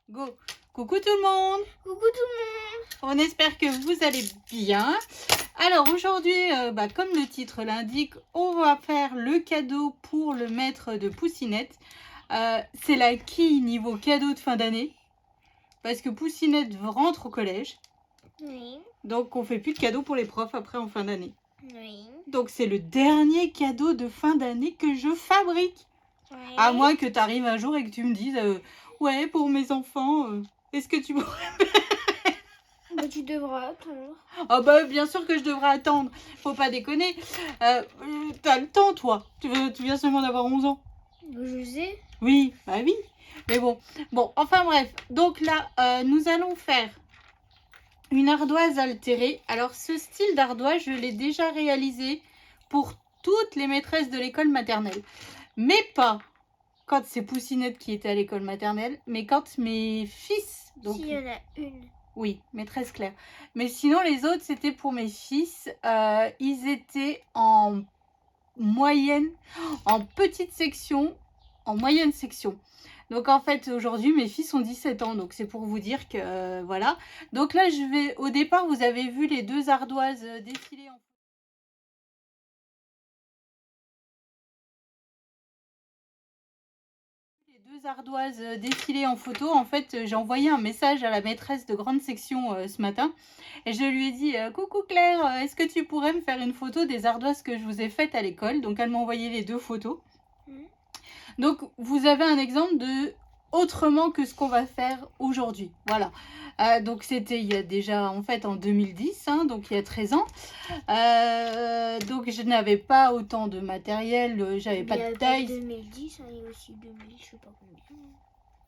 Go. Coucou tout le monde. Coucou tout le monde. On espère que vous allez bien. Alors aujourd'hui, comme le titre l'indique, on va faire le cadeau pour le maître de Poussinette. C'est la quille niveau cadeau de fin d'année. Parce que Poussinette rentre au collège. Oui. Donc on fait plus de cadeaux pour les profs après en fin d'année. Oui. Donc c'est le dernier cadeau de fin d'année que je fabrique. Oui. À moins que tu arrives un jour et que tu me dises ouais, pour mes enfants, est-ce que tu pourrais... Bah, tu devras attendre. Ah bah bien sûr que je devrais attendre. Faut pas déconner. T'as le temps toi. Tu viens seulement d'avoir 11 ans. Je sais. Oui, bah oui. Mais bon. Bon, enfin bref. Donc là, nous allons faire une ardoise altérée. Alors ce style d'ardoise, je l'ai déjà réalisé pour toutes les maîtresses de l'école maternelle. Mais pas quand c'est Poussinette qui était à l'école maternelle, mais quand mes fils... Donc, s'il y en a une. Oui, maîtresse Claire. Mais sinon, les autres, c'était pour mes fils. Ils étaient en moyenne, en petite section, en moyenne section. Donc en fait, aujourd'hui, mes fils ont 17 ans. Donc c'est pour vous dire que, voilà. Donc là, au départ, vous avez vu les deux ardoises défiler en... Deux ardoises défilées en photo. En fait, j'ai envoyé un message à la maîtresse de grande section ce matin et je lui ai dit coucou Claire, est-ce que tu pourrais me faire une photo des ardoises que je vous ai faites à l'école? Donc elle m'a envoyé les deux photos. Donc vous avez un exemple de autrement que ce qu'on va faire aujourd'hui. Voilà. Donc c'était il y a déjà en fait en 2010, hein, donc il y a 13 ans. Donc je n'avais pas autant de matériel, j'avais pas de taille. 2010, il y a aussi 2000, je sais pas combien.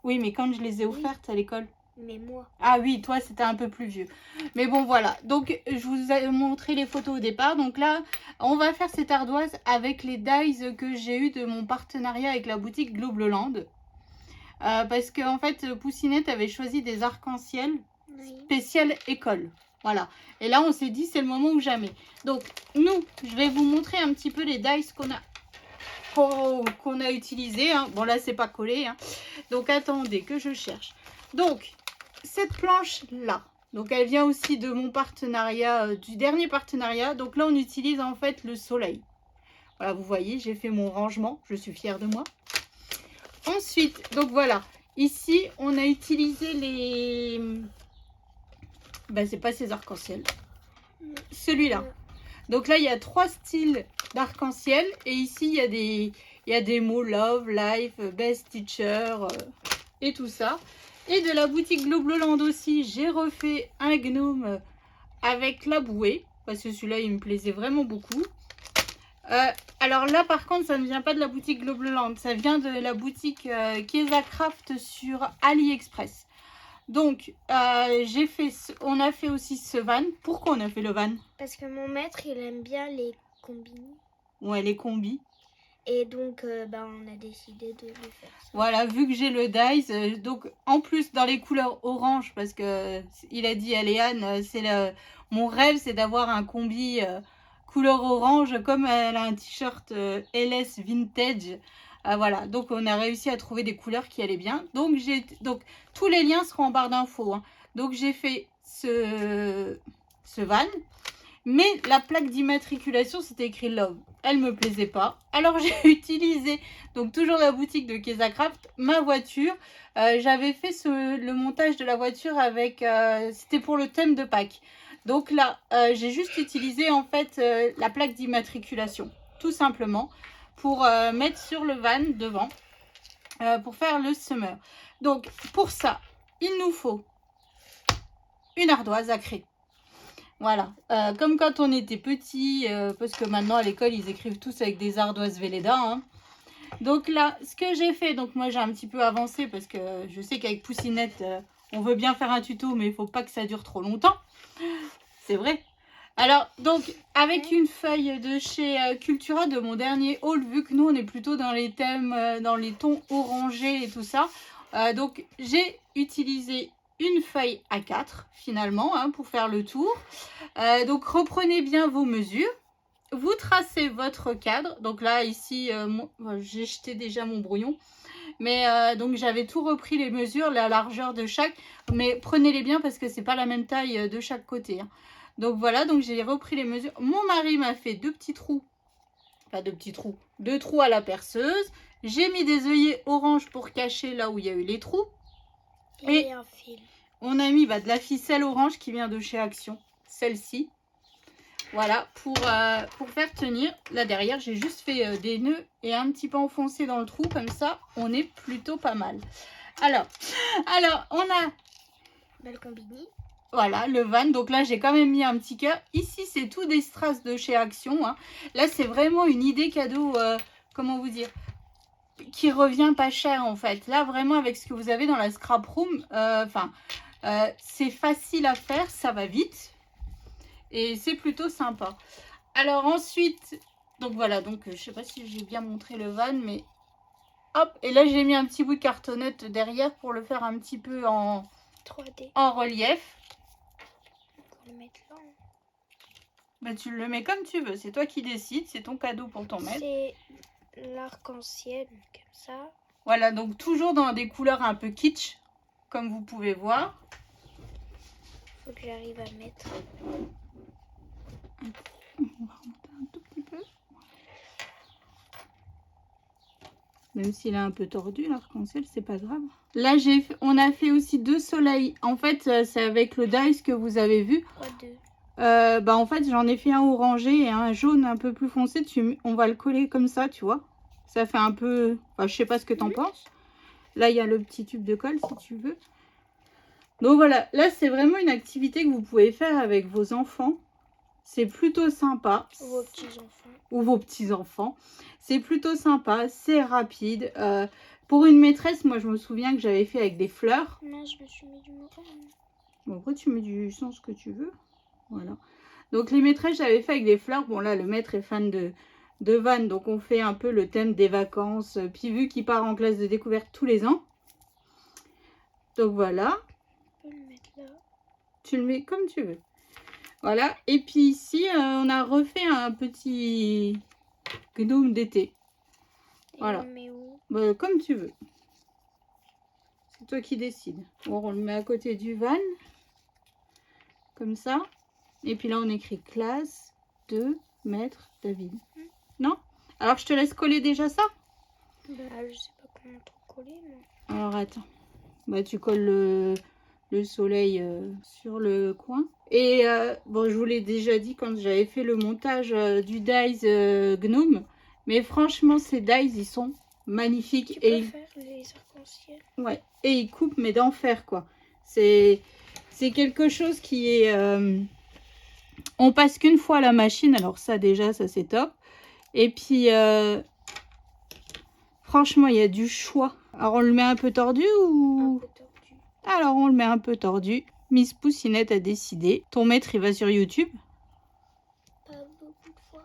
Oui, mais quand je les ai offertes à l'école. Mais moi. Ah oui, toi c'était un peu plus vieux. Mais bon voilà, donc je vous ai montré les photos au départ. Donc là, on va faire cette ardoise avec les dies que j'ai eu de mon partenariat avec la boutique Globleland. Parce qu'en fait, Poussinette avait choisi des arcs-en-ciel spécial école. Voilà. Et là, on s'est dit, c'est le moment ou jamais. Donc, nous, je vais vous montrer un petit peu les dies qu'on a utilisés. Hein. Bon, là, c'est pas collé. Hein. Donc, attendez que je cherche. Donc, cette planche-là. Donc, elle vient aussi de mon partenariat, du dernier partenariat. Donc là, on utilise en fait le soleil. Voilà, vous voyez, j'ai fait mon rangement. Je suis fière de moi. Ensuite, donc voilà, ici, on a utilisé les... c'est pas ces arcs-en-ciel. Celui-là. Donc là, il y a 3 styles d'arc-en-ciel. Et ici, il y a des mots Love, Life, Best Teacher et tout ça. Et de la boutique Globleland aussi, j'ai refait un gnome avec la bouée. Parce que celui-là, il me plaisait vraiment beaucoup. Alors là, par contre, ça ne vient pas de la boutique Globleland. Ça vient de la boutique Keza Craft sur AliExpress. Donc, on a fait aussi ce van. Pourquoi on a fait le van? Parce que mon maître, il aime bien les combis. Ouais, les combis. Et donc, on a décidé de le faire. Ça. Voilà, vu que j'ai le dies, donc en plus dans les couleurs orange, parce que il a dit à Léane, mon rêve, c'est d'avoir un combi couleur orange, comme elle a un t-shirt LS Vintage. Voilà, donc on a réussi à trouver des couleurs qui allaient bien. Donc tous les liens seront en barre d'infos. Hein. Donc j'ai fait ce van. Mais la plaque d'immatriculation, c'était écrit Love. Elle me plaisait pas. Alors j'ai utilisé, donc toujours la boutique de Keza Craft, ma voiture. J'avais fait le montage de la voiture avec, c'était pour le thème de Pâques. Donc là, j'ai juste utilisé en fait la plaque d'immatriculation, tout simplement, pour mettre sur le van devant, pour faire le summer. Donc pour ça, il nous faut une ardoise à craie. Voilà, comme quand on était petit, parce que maintenant à l'école ils écrivent tous avec des ardoises Velleda. Hein. Donc là, ce que j'ai fait, donc moi j'ai un petit peu avancé parce que je sais qu'avec Poussinette, on veut bien faire un tuto, mais il ne faut pas que ça dure trop longtemps. C'est vrai. Alors, donc, avec une feuille de chez Cultura, de mon dernier haul, vu que nous on est plutôt dans les thèmes, dans les tons orangés et tout ça, donc j'ai utilisé une feuille A4 finalement hein, pour faire le tour. Donc reprenez bien vos mesures. vous tracez votre cadre. Donc là, ici, j'ai jeté déjà mon brouillon. Mais donc j'avais tout repris les mesures, la largeur de chaque. Mais prenez-les bien parce que c'est pas la même taille de chaque côté. Hein. Donc voilà, donc j'ai repris les mesures. Mon mari m'a fait 2 petits trous. Enfin 2 petits trous. 2 trous à la perceuse. J'ai mis des œillets orange pour cacher là où il y a eu les trous. Et un fil. On a mis de la ficelle orange qui vient de chez Action. Celle-ci. Voilà, pour faire tenir. Là derrière, j'ai juste fait des nœuds et un petit peu enfoncé dans le trou. Comme ça, on est plutôt pas mal. Alors on a... Belle combini. Voilà, le van. Donc là, j'ai quand même mis un petit cœur. Ici, c'est tout des strass de chez Action. Hein. Là, c'est vraiment une idée cadeau, comment vous dire, qui revient pas cher en fait. Là, vraiment, avec ce que vous avez dans la scrap room, c'est facile à faire, ça va vite. Et c'est plutôt sympa. Alors ensuite, donc voilà, donc je sais pas si j'ai bien montré le van, mais hop, et là j'ai mis un petit bout de cartonnette derrière pour le faire un petit peu en 3D. En relief. On va le mettre là. Bah, tu le mets comme tu veux, c'est toi qui décides, c'est ton cadeau pour ton maître. C'est l'arc-en-ciel, comme ça. Voilà, donc toujours dans des couleurs un peu kitsch, comme vous pouvez voir. Faut que j'arrive à mettre. On va remonter un tout petit peu. Même s'il est un peu tordu, l'arc-en-ciel, c'est pas grave. Là, on a fait aussi 2 soleils. En fait, c'est avec le dice que vous avez vu. Quoi, 2? En fait, j'en ai fait un orangé et un jaune un peu plus foncé. On va le coller comme ça, tu vois. Ça fait un peu... Enfin, je sais pas ce que t'en penses. Là, il y a le petit tube de colle, si tu veux. Donc voilà, là, c'est vraiment une activité que vous pouvez faire avec vos enfants. C'est plutôt sympa. Ou vos petits-enfants. Ou vos petits-enfants. C'est plutôt sympa, c'est rapide. Pour une maîtresse, moi, je me souviens que j'avais fait avec des fleurs. Non, je me suis mis du marron. Bon, après, tu mets du sens que tu veux. Voilà. Donc, les maîtresses, j'avais fait avec des fleurs. Bon, là, le maître est fan de Van. Donc, on fait un peu le thème des vacances. Puis, vu qu'il part en classe de découverte tous les ans. Donc, voilà. On peut le mettre là. Tu le mets comme tu veux. Voilà. Et puis, ici, on a refait un petit gnome d'été. Voilà. On le met où? Bah, comme tu veux. C'est toi qui décides. Bon, on le met à côté du van. Comme ça. Et puis là, on écrit classe de maître David. Non? Alors, je te laisse coller déjà ça? Bah, je sais pas comment trop coller, moi. Alors, attends. Bah, tu colles le soleil sur le coin. Et bon, je vous l'ai déjà dit quand j'avais fait le montage du dies gnome. Mais franchement, ces dies, ils sont magnifiques. Tu peux faire les arcs-en-ciel. Ouais, et ils coupent, mais d'enfer, quoi. C'est quelque chose qui est... On passe qu'une fois à la machine, alors ça, déjà, ça, c'est top. Et puis, franchement, il y a du choix. Alors, on le met un peu tordu ou... Un peu tordu. Alors, on le met un peu tordu. Miss Poussinette a décidé. Ton maître, il va sur YouTube. Pas beaucoup de fois.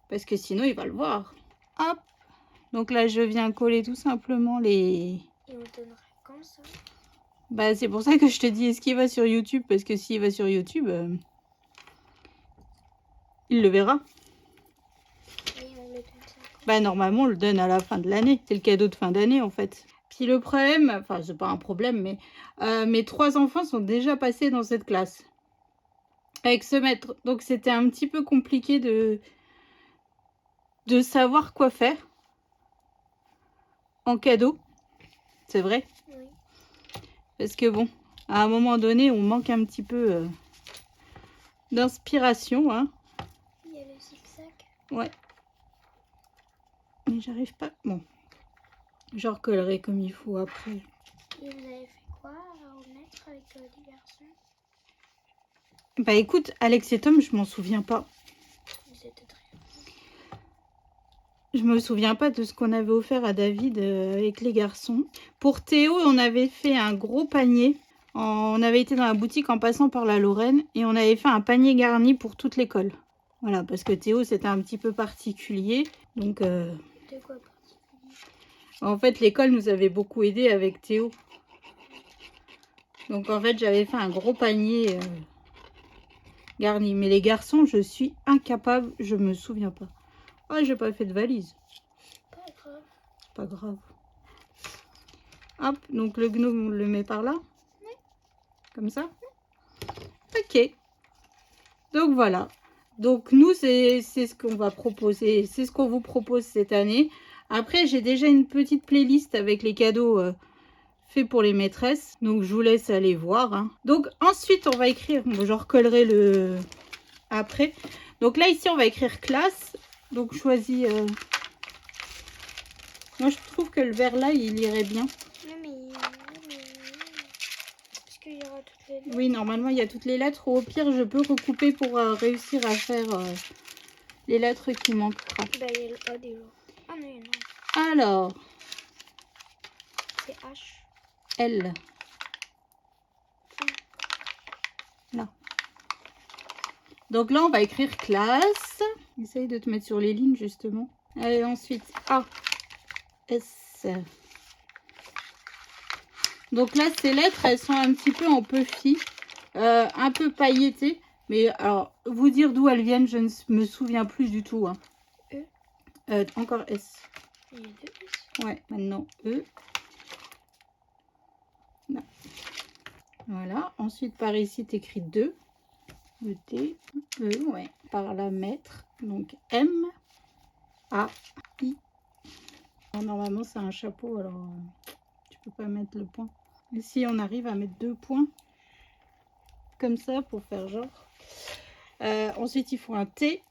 Parce que sinon, il va le voir. Hop. Donc là, je viens coller tout simplement les... Et on donnera comme ça. Bah, c'est pour ça que je te dis, est-ce qu'il va sur YouTube? Parce que s'il va sur YouTube, il le verra. Et on le donne ça. Bah, normalement, on le donne à la fin de l'année. C'est le cadeau de fin d'année, en fait. Puis le problème, enfin, c'est pas un problème, mais mes 3 enfants sont déjà passés dans cette classe. Avec ce maître. Donc, c'était un petit peu compliqué de savoir quoi faire en cadeau. C'est vrai. Oui. Parce que bon, à un moment donné, on manque un petit peu d'inspiration. Hein. Il y a le zigzag. Ouais. Mais j'arrive pas. Bon. Je recollerai comme il faut après. Et vous avez fait quoi à remettre avec les garçons? Bah écoute, Alex et Tom, je m'en souviens pas. Vous êtes très... Je me souviens pas de ce qu'on avait offert à David avec les garçons. Pour Théo, on avait fait un gros panier. On avait été dans la boutique en passant par la Lorraine et on avait fait un panier garni pour toute l'école. Voilà, parce que Théo, c'était un petit peu particulier. Donc, De quoi particulier? en fait, l'école nous avait beaucoup aidé avec Théo. Donc, en fait, j'avais fait un gros panier garni. Mais les garçons, je suis incapable, je me souviens pas. Ah, j'ai pas fait de valise. Pas grave. Pas grave. Hop, donc le gnome, on le met par là. Oui. Comme ça. Ok. Donc voilà. Donc nous, c'est ce qu'on va proposer. C'est ce qu'on vous propose cette année. Après, j'ai déjà une petite playlist avec les cadeaux faits pour les maîtresses. Donc je vous laisse aller voir. Hein. Donc ensuite, on va écrire. Bon, je recollerai le après. Donc là, ici, on va écrire classe. Donc choisis. Moi, je trouve que le vert là, il irait bien. Est-ce qu'il y aura toutes les lettres? Oui, normalement, il y a toutes les lettres. Au pire, je peux recouper pour réussir à faire les lettres qui manquent. Bah, il y a le A déjà. Ah non, il y en a. Alors, C'est H. L. Là. Donc là, on va écrire classe. Essaye de te mettre sur les lignes, justement. Allez, ensuite, A. S. Donc là, ces lettres, elles sont un petit peu en puffy, un peu pailletées. Mais alors, vous dire d'où elles viennent, je ne me souviens plus du tout. Hein. Encore S. Il y a 2 S. Ouais, maintenant E. Là. Voilà. Ensuite, par ici, tu écris 2. E, T, E, ouais. Par là, mettre. Donc M, A, I. Alors, normalement, c'est un chapeau, alors tu peux pas mettre le point. Ici, on arrive à mettre 2 points. Comme ça, pour faire genre. Ensuite, il faut un T,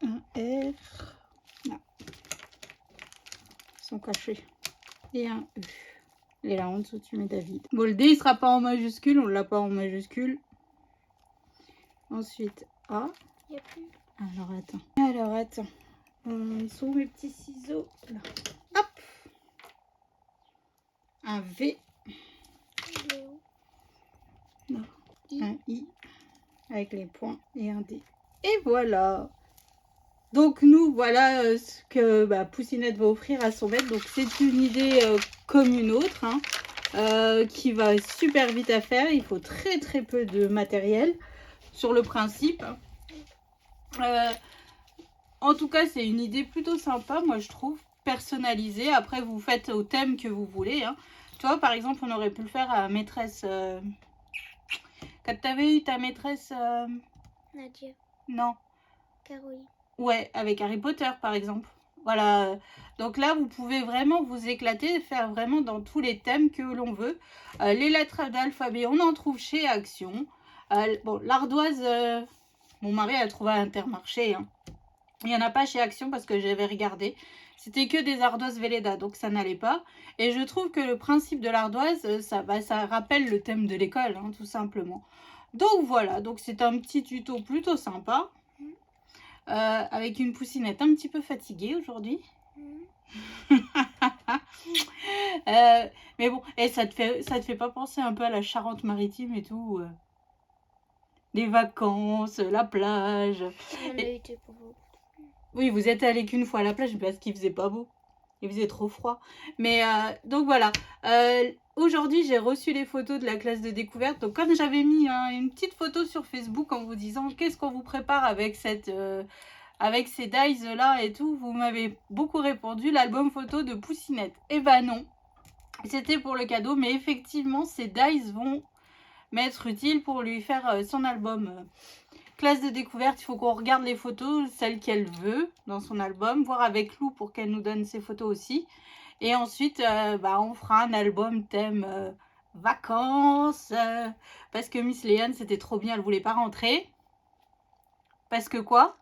un R. Là. Ils sont cachés. Et un E. Et là, en dessous, tu mets David. Bon, le D, il sera pas en majuscule. On l'a pas en majuscule. Ensuite, A. Il n'y a plus. Alors, attends. Ils sont où mes petits ciseaux? Là. Hop. Un V. Il est où? Non. I. Un I. Avec les points. Et un D. Et voilà. Donc, nous, voilà ce que Poussinette va offrir à son maître. Donc, c'est une idée comme une autre. Hein, qui va super vite à faire. Il faut très très peu de matériel sur le principe. En tout cas, c'est une idée plutôt sympa, moi je trouve, personnalisée. Après, vous faites au thème que vous voulez. Hein. Tu vois, par exemple, on aurait pu le faire à maîtresse. Quand tu avais eu ta maîtresse. Nadia. Non. Caroline. Ouais, avec Harry Potter, par exemple. Voilà. Donc là, vous pouvez vraiment vous éclater, faire vraiment dans tous les thèmes que l'on veut. Les lettres d'alphabet, on en trouve chez Action. Bon, l'ardoise, mon mari a trouvé à Intermarché. Hein. Il n'y en a pas chez Action parce que j'avais regardé. C'était que des ardoises Velleda, donc ça n'allait pas. Et je trouve que le principe de l'ardoise, ça rappelle le thème de l'école, hein, tout simplement. Donc voilà, donc c'est un petit tuto plutôt sympa. Avec une Poussinette un petit peu fatiguée aujourd'hui. Mais bon, et ça te fait pas penser un peu à la Charente-Maritime et tout les vacances, la plage. On a été pour vous. Oui, vous êtes allé qu'une fois à la plage parce qu'il faisait pas beau. Il faisait trop froid. Mais donc voilà. Aujourd'hui, j'ai reçu les photos de la classe de découverte. Donc comme j'avais mis une petite photo sur Facebook en vous disant qu'est-ce qu'on vous prépare avec avec ces dies là et tout, vous m'avez beaucoup répondu l'album photo de Poussinette. Eh ben non. C'était pour le cadeau, mais effectivement, ces dies vont m'être utiles pour lui faire son album. Classe de découverte, il faut qu'on regarde les photos, celles qu'elle veut dans son album, voir avec Lou pour qu'elle nous donne ses photos aussi. Et ensuite, on fera un album thème vacances. Parce que Miss Léane, c'était trop bien, elle voulait pas rentrer. Parce que quoi?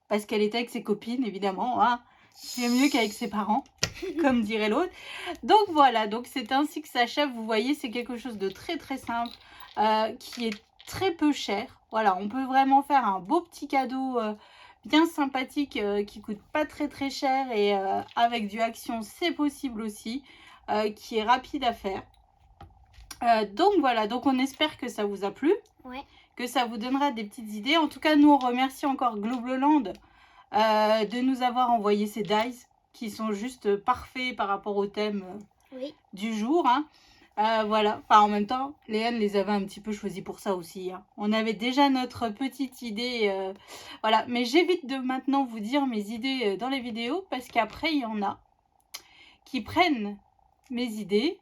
Parce qu'elle était avec ses copines, évidemment. Hein. C'est mieux qu'avec ses parents, comme dirait l'autre. Donc voilà, donc c'est ainsi que s'achève. Vous voyez, c'est quelque chose de très très simple, qui est très peu cher. Voilà, on peut vraiment faire un beau petit cadeau bien sympathique qui coûte pas très très cher et avec du Action, c'est possible aussi, qui est rapide à faire. Donc voilà, donc on espère que ça vous a plu, que ça vous donnera des petites idées. En tout cas, nous on remercie encore Globloland de nous avoir envoyé ces dies qui sont juste parfaits par rapport au thème du jour. Hein. Voilà, enfin en même temps, Léane les avait un petit peu choisis pour ça aussi, hein. On avait déjà notre petite idée, voilà. Mais j'évite de maintenant vous dire mes idées dans les vidéos parce qu'après, il y en a qui prennent mes idées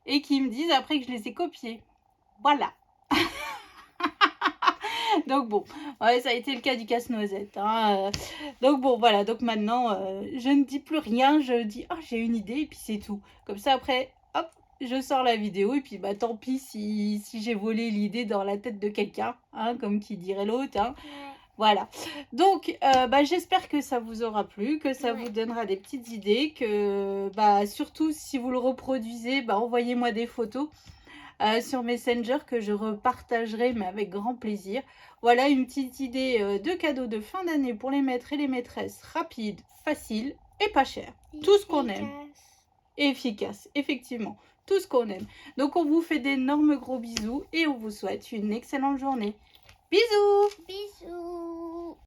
et qui me disent après que je les ai copiées. Voilà. Donc bon, ouais, ça a été le cas du casse-noisette, hein. Donc bon, voilà, donc maintenant, je ne dis plus rien, je dis, oh, j'ai une idée, et puis c'est tout. Comme ça, après, hop, je sors la vidéo, et puis bah tant pis si j'ai volé l'idée dans la tête de quelqu'un, hein, comme qui dirait l'autre, hein. Voilà. Donc, bah, j'espère que ça vous aura plu, que ça vous donnera des petites idées, que bah, surtout si vous le reproduisez, bah, envoyez-moi des photos. Sur Messenger que je repartagerai mais avec grand plaisir. Voilà une petite idée de cadeau de fin d'année pour les maîtres et les maîtresses, rapide, facile et pas cher. Tout ce qu'on aime. Et efficace, effectivement. Tout ce qu'on aime. Donc on vous fait d'énormes gros bisous et on vous souhaite une excellente journée. Bisous! Bisous.